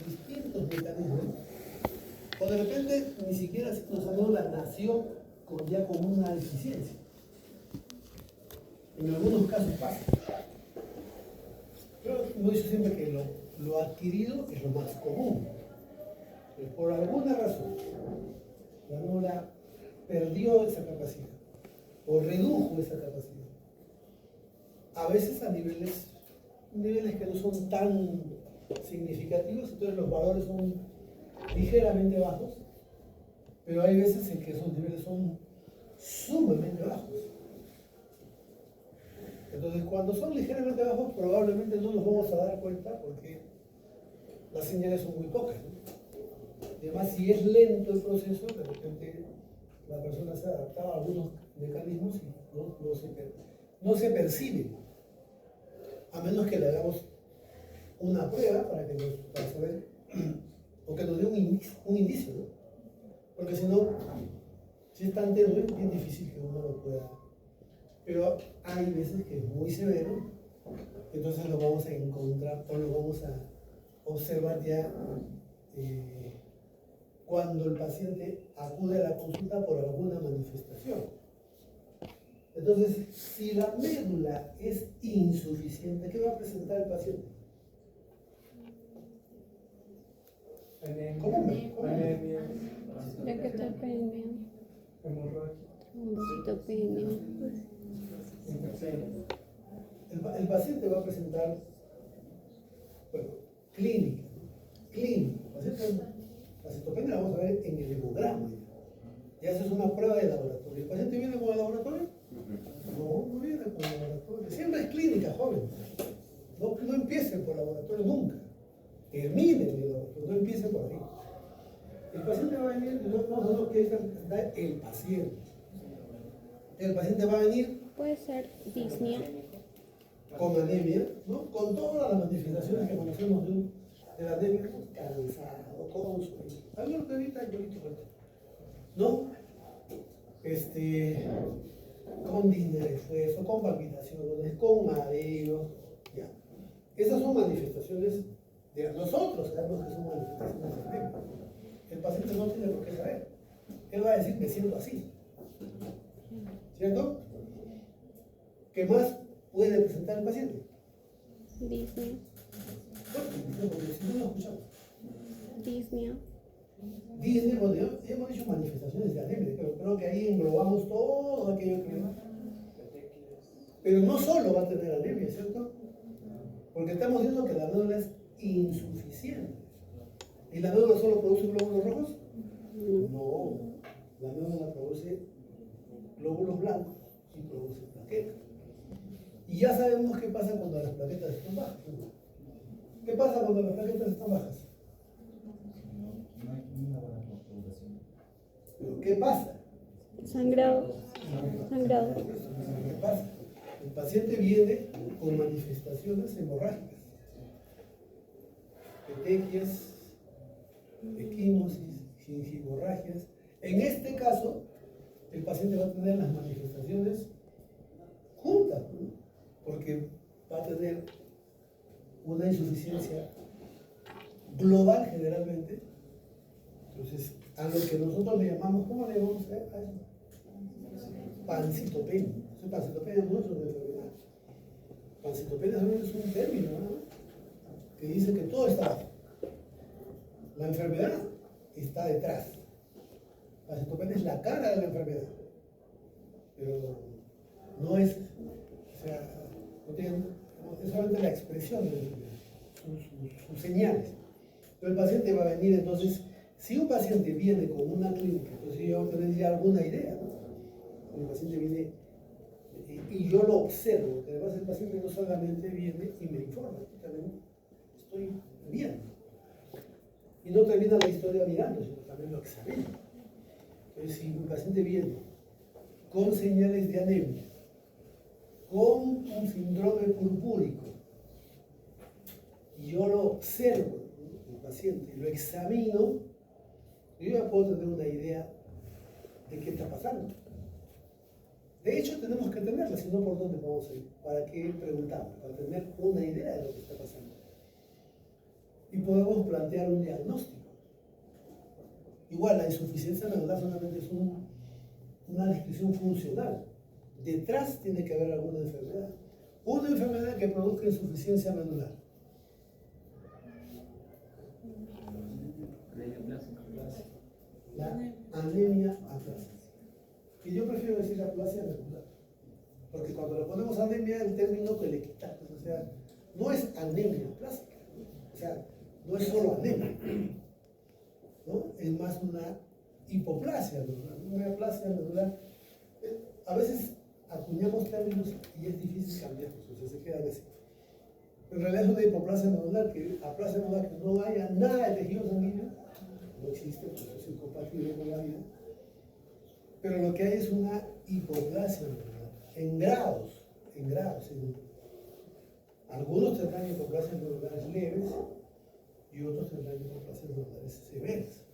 distintos mecanismos, o de repente ni siquiera nos anula, nació ya con una deficiencia. En algunos casos pasa. Pero como dicho siempre que lo adquirido es lo más común. Pero por alguna razón, la nula perdió esa capacidad o redujo esa capacidad. A veces a niveles que no son tan significativos, entonces los valores son ligeramente bajos, pero hay veces en que esos niveles son sumamente bajos. Entonces, cuando son ligeramente bajos, probablemente no nos vamos a dar cuenta porque las señales son muy pocas, ¿no? Además, si es lento el proceso, de repente la persona se adaptaba a algunos mecanismos y no se percibe, a menos que le hagamos una prueba para saber, o que nos dé un indicio, ¿no? Porque si no, si es tan tenue, es bien difícil que uno lo pueda. Pero hay veces que es muy severo, entonces lo vamos a encontrar o lo vamos a observar ya cuando el paciente acude a la consulta por alguna manifestación. Entonces, si la médula es insuficiente, ¿qué va a presentar el paciente? Anemia. El paciente va a presentar, bueno, clínica. La citopenia la vamos a ver en el hemograma. Ya eso es una prueba de laboratorio. ¿El paciente viene con el laboratorio? No viene con el laboratorio. Siempre es clínica, joven. No empiecen por laboratorio nunca. Terminen el laboratorio, no empiecen por ahí. El paciente va a venir, no quiere presentar el paciente. El paciente va a venir. Puede ser disnea. Con anemia, ¿no? Con todas las manifestaciones que conocemos de la anemia, cansado, con sueño. Algo que ahorita yo ¿no? Con disnea de esfuerzo, con palpitaciones, con mareo, ya. Esas son manifestaciones de nosotros, sabemos que son manifestaciones de anemia. El paciente no tiene por qué saber. Él va a decir, me siento así. ¿Cierto? ¿Qué más puede presentar el paciente? Disnea. Porque si no lo escuchamos. Disnea. Disney, bueno, ya hemos dicho manifestaciones de anemia, pero creo que ahí englobamos todo aquello que... Pero no solo va a tener anemia, ¿cierto? Porque estamos diciendo que la médula es insuficiente. ¿Y la médula solo produce glóbulos rojos? No, la médula produce glóbulos blancos y produce plaquetas. Y ya sabemos qué pasa cuando las plaquetas están bajas. ¿Qué pasa cuando las plaquetas están bajas? ¿Pero qué pasa? Sangrado. ¿Qué pasa? El paciente viene con manifestaciones hemorrágicas, petequias, equimosis, gingivomorragias. En este caso, el paciente va a tener las manifestaciones juntas, ¿no? Porque va a tener una insuficiencia global generalmente. Entonces, a lo que nosotros le llamamos, ¿cómo le llamamos a eso? Pancitopenia. Pancitopenia no es una enfermedad. Pancitopenia es un término, ¿no? Que dice que todo está abajo. La enfermedad está detrás. Pancitopenia es la cara de la enfermedad. Pero no es, o sea, es solamente la expresión de la enfermedad, sus señales. Pero el paciente va a venir entonces. Si un paciente viene con una clínica, entonces yo tener ya alguna idea, ¿no? El paciente viene y yo lo observo, que además el paciente no solamente viene y me informa, yo también estoy viendo. Y no termina la historia mirando, sino también lo examina. Entonces, si un paciente viene con señales de anemia, con un síndrome purpúrico, y yo lo observo, ¿no? El paciente, lo examino, yo ya puedo tener una idea de qué está pasando. De hecho, tenemos que tenerla, si no, ¿por dónde vamos a ir? ¿Para qué preguntamos? Para tener una idea de lo que está pasando. y podemos plantear un diagnóstico. Igual, la insuficiencia medular solamente es una descripción funcional. Detrás tiene que haber alguna enfermedad. Una enfermedad que produzca insuficiencia medular. La anemia aplásica. Y yo prefiero decir aplasia medular. Porque cuando le ponemos anemia, el término que le quita, pues, o sea, no es anemia aplásica. O sea, no es solo anemia, ¿no? Es más una hipoplasia medular. Una aplasia medular. A veces acuñamos términos y es difícil cambiarlos, o sea, se quedan así. En realidad es una hipoplasia medular, que aplasia medular que no haya nada de tejido sanguíneo, no existe, porque eso es incompatible con la vida. Pero lo que hay es una hipoplasia medular, en grados. Algunos tendrán hipoplasias medulares leves y otros tendrán hipoplasias medulares severas.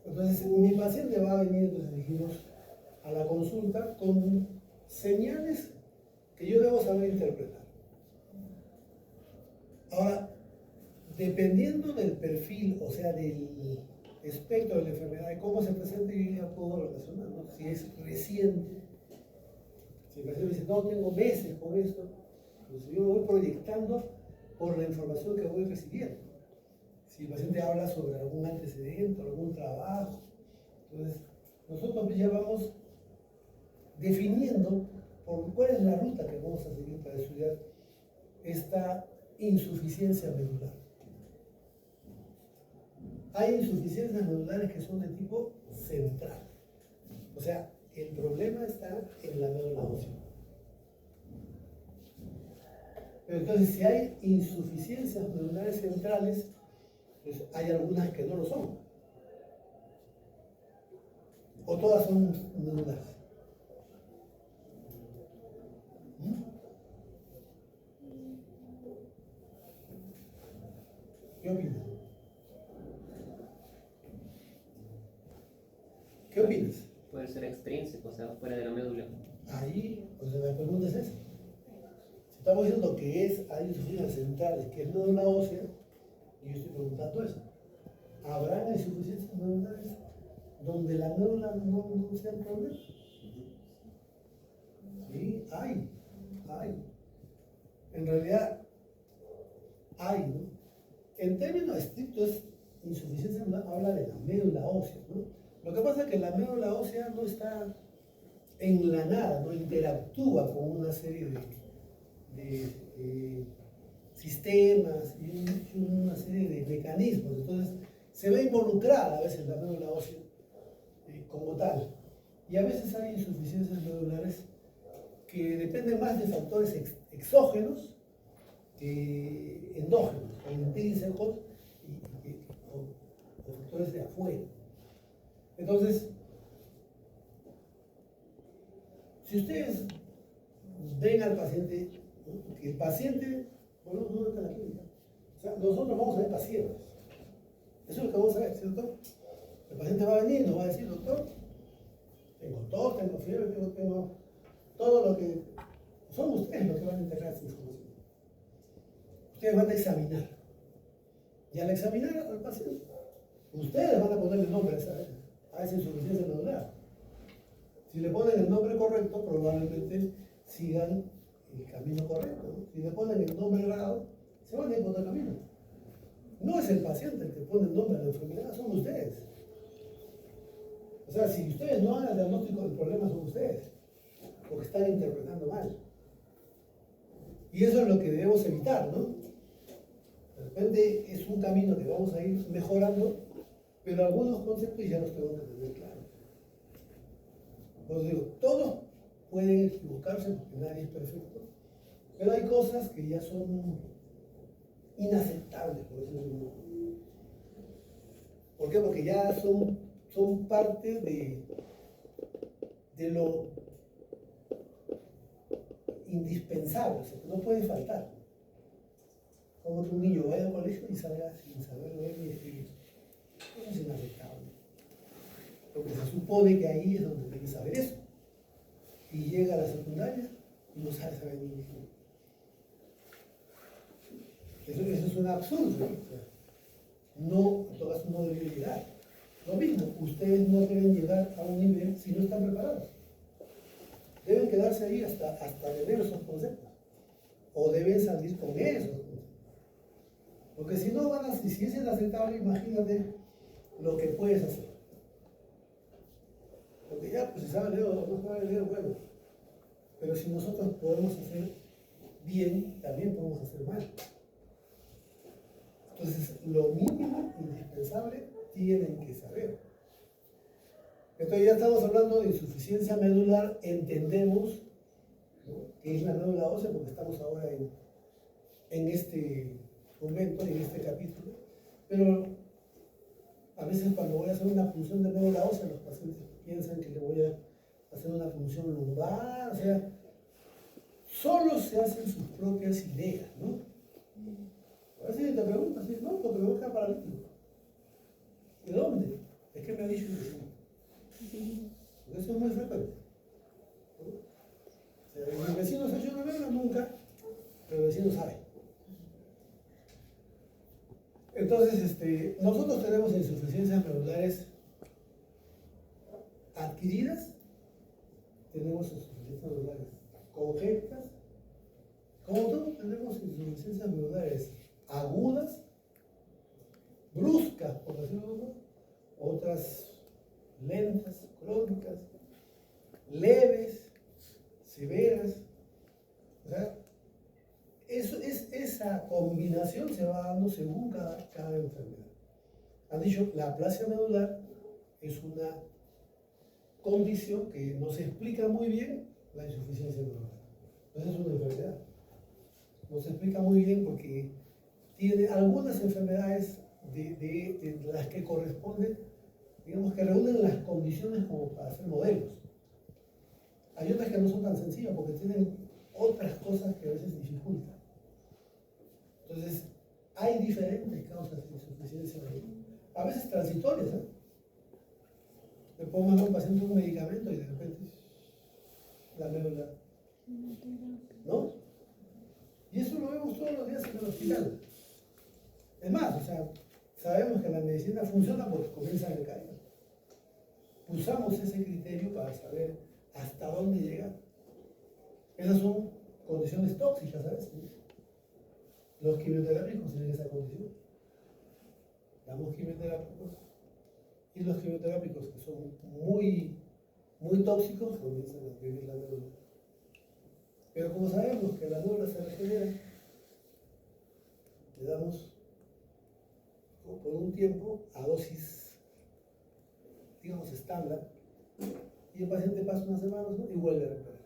Entonces, mi paciente va a venir, entonces dijimos, a la consulta con señales que yo debo saber interpretar. Ahora, dependiendo del perfil, o sea, del espectro de la enfermedad, de cómo se presenta, yo ya puedo relacionar, ¿no? Si es reciente, si el paciente me dice, no, tengo meses con esto, pues yo voy proyectando por la información que voy recibiendo. Si el paciente habla sobre algún antecedente, algún trabajo, entonces nosotros ya vamos definiendo por cuál es la ruta que vamos a seguir para estudiar esta insuficiencia medular. Hay insuficiencias medulares que son de tipo central. O sea, el problema está en la médula ósea. Pero entonces, si hay insuficiencias medulares centrales, pues hay algunas que no lo son. O todas son medulares. ¿Qué opinas? ¿Qué opinas? Puede ser extrínseco, o sea, fuera de la médula. Ahí, o sea, la pregunta es esa. Si estamos diciendo que hay insuficiencias centrales, que es médula ósea, y yo estoy preguntando eso. ¿Habrá insuficiencias medulares donde la médula no sea el problema? Sí, hay. En realidad, hay, ¿no? En términos estrictos, insuficiencia medular habla de la médula ósea, ¿no? Lo que pasa es que la médula ósea no está englanada, no interactúa con una serie de sistemas y una serie de mecanismos. Entonces, se ve involucrada a veces la médula ósea como tal. Y a veces hay insuficiencias medulares que dependen más de factores exógenos que endógenos, o intrínsecos, o factores de afuera. Entonces, si ustedes ven al paciente, ¿no? Que el paciente, bueno, no está en la clínica. O sea, nosotros vamos a ver pacientes. Eso es lo que vamos a ver, ¿cierto? El paciente va a venir y nos va a decir, doctor, tengo tos, tengo fiebre, tengo todo lo que... Son ustedes los que van a integrar esa información. Ustedes van a examinar. Y al examinar al paciente, ustedes van a ponerle nombre a esa insuficiencia medular. Si le ponen el nombre correcto, probablemente sigan el camino correcto, ¿no? Si le ponen el nombre errado, se van a ir por otro camino. No es el paciente el que pone el nombre a la enfermedad, son ustedes. O sea, si ustedes no hagan el diagnóstico del problema, son ustedes, porque están interpretando mal. Y eso es lo que debemos evitar, ¿no? De repente es un camino que vamos a ir mejorando, pero algunos conceptos ya los tengo que tener claros. Os digo, todos pueden equivocarse porque nadie es perfecto, pero hay cosas que ya son inaceptables, por decirlo mismo. ¿Por qué? Porque ya son parte de lo indispensable, o sea, que no puede faltar. Como que un niño vaya al colegio y salga sin saber leer ni escribir. Eso es inaceptable. Porque se supone que ahí es donde tiene que saber eso. Y llega a la secundaria y no sabe ni escribir. Eso es un absurdo, ¿no? O sea, no, en todo caso no debería llegar. Lo mismo, ustedes no deben llegar a un nivel si no están preparados. Deben quedarse ahí hasta ver esos conceptos. O deben salir con esos conceptos. Porque si no van a, si es inaceptable, imagínate lo que puedes hacer. Porque ya, pues si sabe leer o no sabe leer, bueno. Pero si nosotros podemos hacer bien, también podemos hacer mal. Entonces, lo mínimo indispensable tienen que saber. Entonces, ya estamos hablando de insuficiencia medular, entendemos, ¿no?, que es la médula ósea, porque estamos ahora en este momento, en este capítulo. Pero a veces cuando voy a hacer una punción de médula ósea, los pacientes piensan que le voy a hacer una punción lumbar, o sea, solo se hacen sus propias ideas, ¿no? A veces te preguntas, ¿sí? No, porque me voy a quedar paralítico. ¿De dónde? Es que me ha dicho el vecino. Porque eso es muy frecuente. ¿No? O sea, el vecino se ha hecho una regla nunca, pero el vecino sabe. Entonces, nosotros tenemos insuficiencias medulares adquiridas, tenemos insuficiencias medulares congénitas, como todos tenemos insuficiencias medulares agudas, bruscas, por decirlo así, otras lentas, crónicas, leves, severas. O sea, esa combinación se va dando según cada enfermedad. Han dicho, la aplasia medular es una condición que no se explica muy bien la insuficiencia medular. Entonces es una enfermedad. No se explica muy bien porque tiene algunas enfermedades de las que corresponden, digamos que reúnen las condiciones como para hacer modelos. Hay otras que no son tan sencillas porque tienen otras cosas que a veces dificultan. Entonces, hay diferentes causas de insuficiencia medular, a veces transitorias, ¿eh? Le puedo mandar a un paciente un medicamento y de repente la médula, ¿no? Y eso lo vemos todos los días en el hospital. Es más, o sea, sabemos que la medicina funciona porque comienza a recaer. Usamos ese criterio para saber hasta dónde llegar. Esas son condiciones tóxicas, ¿sabes? Los quimioterápicos tienen esa condición. Damos quimioterápicos y los quimioterápicos que son muy, muy tóxicos comienzan a escribir la médula. Pero como sabemos que la médula se regenera, le damos por un tiempo a dosis, digamos, estándar, y el paciente pasa unas semanas, ¿no?, y vuelve a recuperar.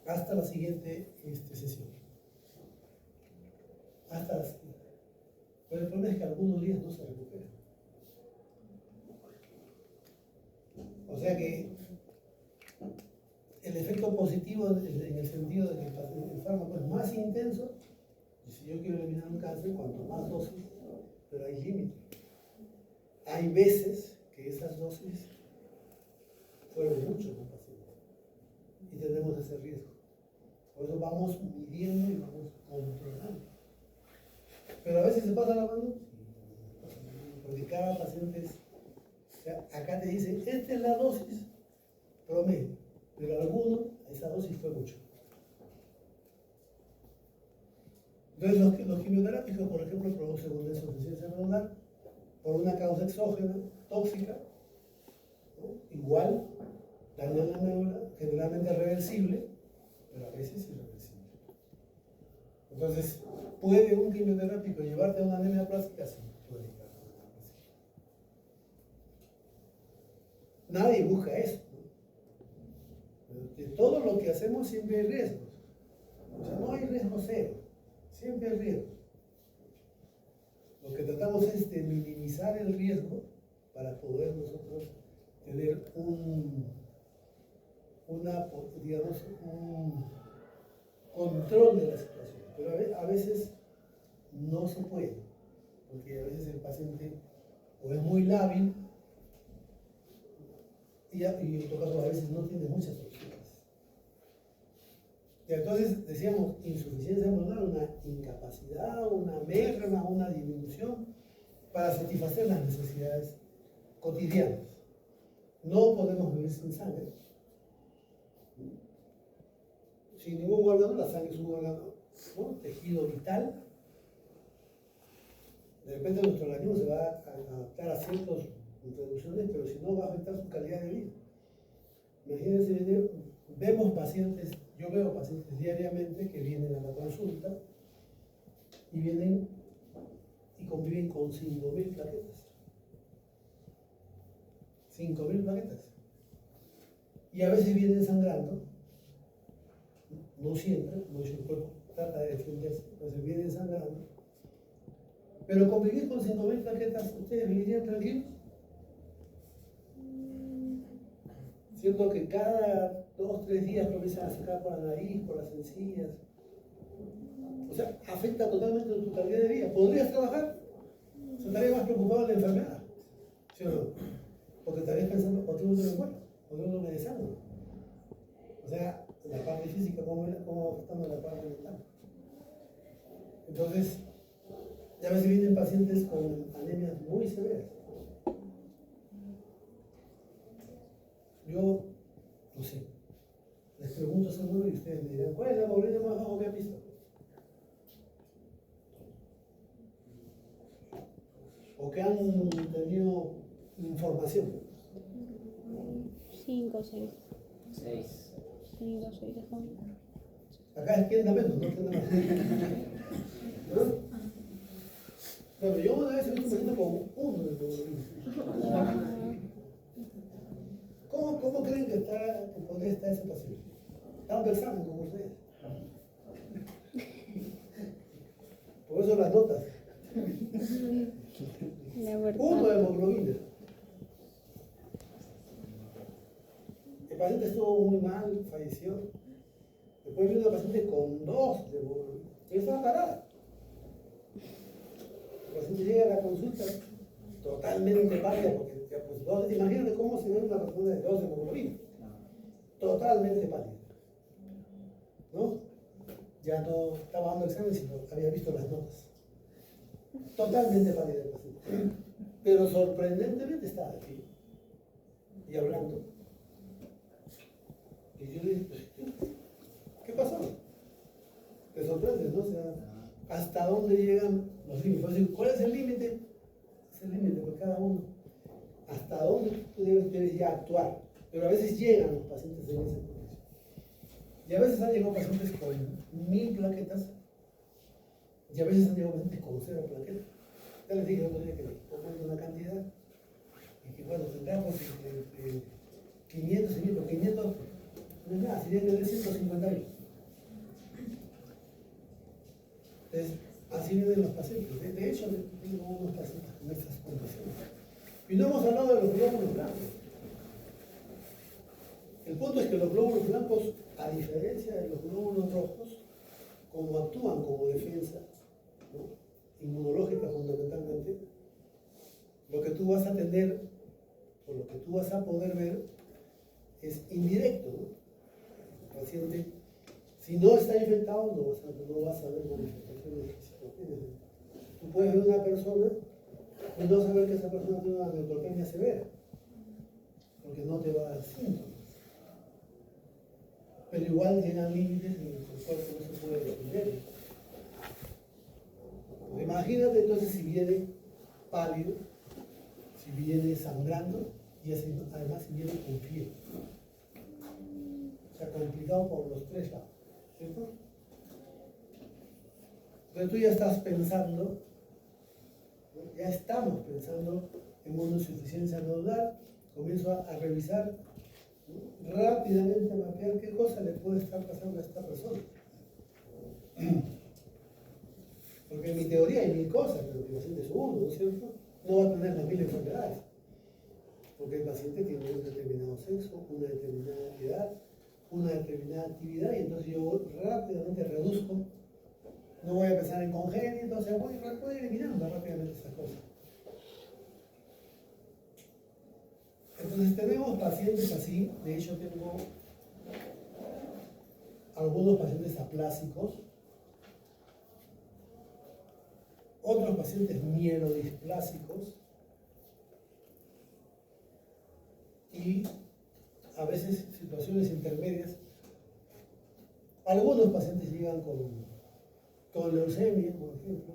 Hasta la siguiente sesión. Hasta la siguiente. Pero el problema es que algunos días no se recuperan. O sea que el efecto positivo en el sentido de que el fármaco es más intenso, y si yo quiero eliminar un cáncer, cuanto más dosis, pero hay límite. Hay veces que esas dosis fueron mucho con pacientes y tenemos ese riesgo. Por eso vamos midiendo y vamos controlando. Pero a veces se pasa la mano, porque cada paciente es, o sea, acá te dicen, esta es la dosis promedio, pero alguno, esa dosis fue mucho. Entonces los quimioterápicos, por ejemplo, producen una insuficiencia medular por una causa exógena, tóxica, ¿no? Igual, dañan la médula, generalmente reversible, pero a veces irreversible. Entonces, ¿puede un quimioterápico llevarte a una anemia plástica? Sí, puede llevarte a una anemia plástica. Nadie busca eso, ¿no? De todo lo que hacemos siempre hay riesgos. O sea, no hay riesgo cero, siempre hay riesgos. Lo que tratamos es de minimizar el riesgo para poder nosotros tener un control de la situación. Pero a veces no se puede, porque a veces el paciente o es muy lábil y en todo caso a veces no tiene muchas opciones. Y entonces decíamos insuficiencia pulmonar, una incapacidad, una merma, una disminución para satisfacer las necesidades cotidianas. No podemos vivir sin sangre. Sin ningún órgano, la sangre es un órgano, ¿no? Tejido vital. De repente nuestro organismo se va a adaptar a ciertas reducciones, pero si no va a afectar su calidad de vida. Imagínense, vemos pacientes, yo veo pacientes diariamente que vienen a la consulta y vienen y conviven con 5.000 plaquetas. 5.000 plaquetas. Y a veces vienen sangrando, no siempre, no si el cuerpo trata de defenderse, a veces vienen sangrando. Pero convivir con 5.000 plaquetas, ¿ustedes vivirían tranquilos? Siento que cada 2 o 3 días comienzan a sacar por la nariz, por las encías. O sea, afecta totalmente tu calidad de vida. ¿Podrías trabajar? ¿O estarías más preocupado de la enfermedad? ¿Sí o no? Porque estarías pensando, ¿por qué no me muero? ¿Por qué no me desangro? O sea, la parte física, ¿cómo va afectando la parte mental? Entonces, ya a veces vienen pacientes con anemias muy severas. Yo, no sé, les pregunto seguro y ustedes me dirán, ¿cuál es la hemoglobina más bajo que han visto? ¿O que han tenido información? 5, 6. 6. 5, 6. Acá es tienda menos, no tienda más. ¿No? Bueno, yo una vez he visto un paciente con 1 de hemoglobina. ¿Cómo creen que podría estar ese paciente? Están pensando como ustedes. Por eso las notas. 1 de hemoglobina. El paciente estuvo muy mal, falleció. Después vino una paciente con 2 de hemoglobina. Y estaba parada. El paciente llega a la consulta totalmente pálida, porque pues, imagínate cómo se ve una persona de 2 de hemoglobina. Totalmente pálida. ¿No? Ya no estaba dando examen, sino había visto las notas. Totalmente pálida el paciente. Pero sorprendentemente estaba aquí y hablando. Y yo le dije, ¿qué pasó? Te sorprende, ¿no? O sea, ¿hasta dónde llegan los límites? ¿Cuál es el límite? Es el límite por cada uno. ¿Hasta dónde tú debes ya actuar? Pero a veces llegan los pacientes en esa condición. Y a veces han llegado pacientes con 1.000 plaquetas y a veces han llegado pacientes con 0 plaquetas. Ya les dije el otro día que pongo una cantidad y que bueno, tendremos entre 500 y 1000, 500 no es nada, sería de 150.000. Entonces, así viven los pacientes. De hecho, tengo unos pacientes con estas condiciones. Y no hemos hablado de los glóbulos blancos. El punto es que los glóbulos blancos, a diferencia de los glóbulos rojos, como actúan como defensa, ¿no? Inmunológica fundamentalmente, lo que tú vas a tener, o lo que tú vas a poder ver, es indirecto, ¿no? El paciente, si no está infectado, no vas a ver manifestaciones físicas. Tú puedes ver una persona y no saber que esa persona tiene una neutropenia severa, porque no te va a dar síntomas. Pero igual llegan límites en el cuerpo no se puede defender. Imagínate entonces si viene pálido, si viene sangrando y además si viene con fiebre. O sea, complicado por los 3 lados, ¿cierto? Entonces tú ya estás pensando, ¿no? Ya estamos pensando en inmunosuficiencia nodular, comienzo a revisar, ¿no? Rápidamente a mapear qué cosa le puede estar pasando a esta persona. Porque en mi teoría hay 1000 cosas, pero el paciente es uno, ¿no es cierto? No va a tener las 1000 enfermedades. Porque el paciente tiene un determinado sexo, una determinada edad, una determinada actividad, y entonces yo rápidamente reduzco. No voy a pensar en congénito, o sea, voy eliminando rápidamente esas cosas. Entonces tenemos pacientes así, de hecho tengo algunos pacientes aplásicos, otros pacientes mielodisplásicos y a veces situaciones intermedias. Algunos pacientes llegan con leucemia, por ejemplo.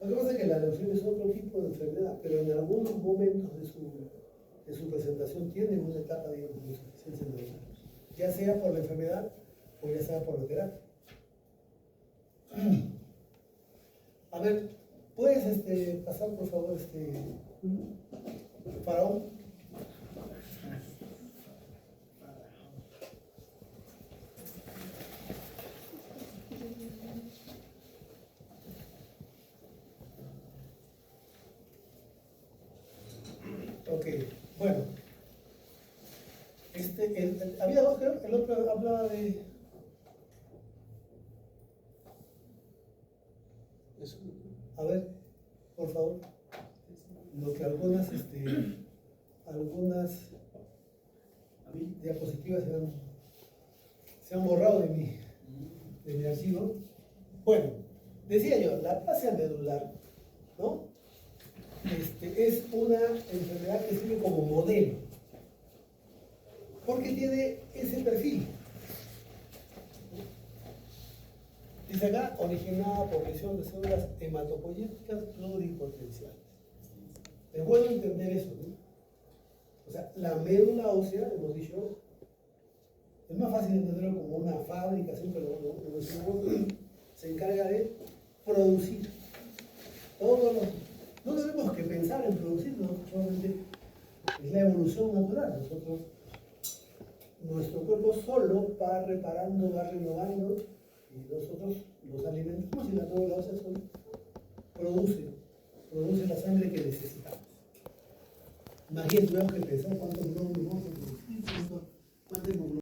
Lo que pasa es que la leucemia es otro tipo de enfermedad, pero en algunos momentos de su presentación tienen una etapa de insuficiencia neuronal, ya sea por la enfermedad o ya sea por la terapia. A ver, ¿puedes pasar por favor faraón? Ok, bueno. Había dos, creo. El otro hablaba de... A ver, por favor. Lo que algunas diapositivas se han borrado de mi archivo. Bueno, decía yo, la aplasia medular, ¿no? Es una enfermedad que sirve como modelo, porque tiene ese perfil. Dice acá, originada por lesión de células hematopoyéticas pluripotenciales. Es bueno entender eso, ¿no? O sea, la médula ósea, hemos dicho, es más fácil entenderlo como una fábrica, siempre lo decimos, se encarga de producir todos los... No tenemos que pensar en producirlo, solamente es la evolución natural. Nuestro cuerpo solo va reparando, va renovando, y nosotros nos alimentamos y la médula ósea produce la sangre que necesitamos. Más bien tuvimos que pensar cuántos glóbulos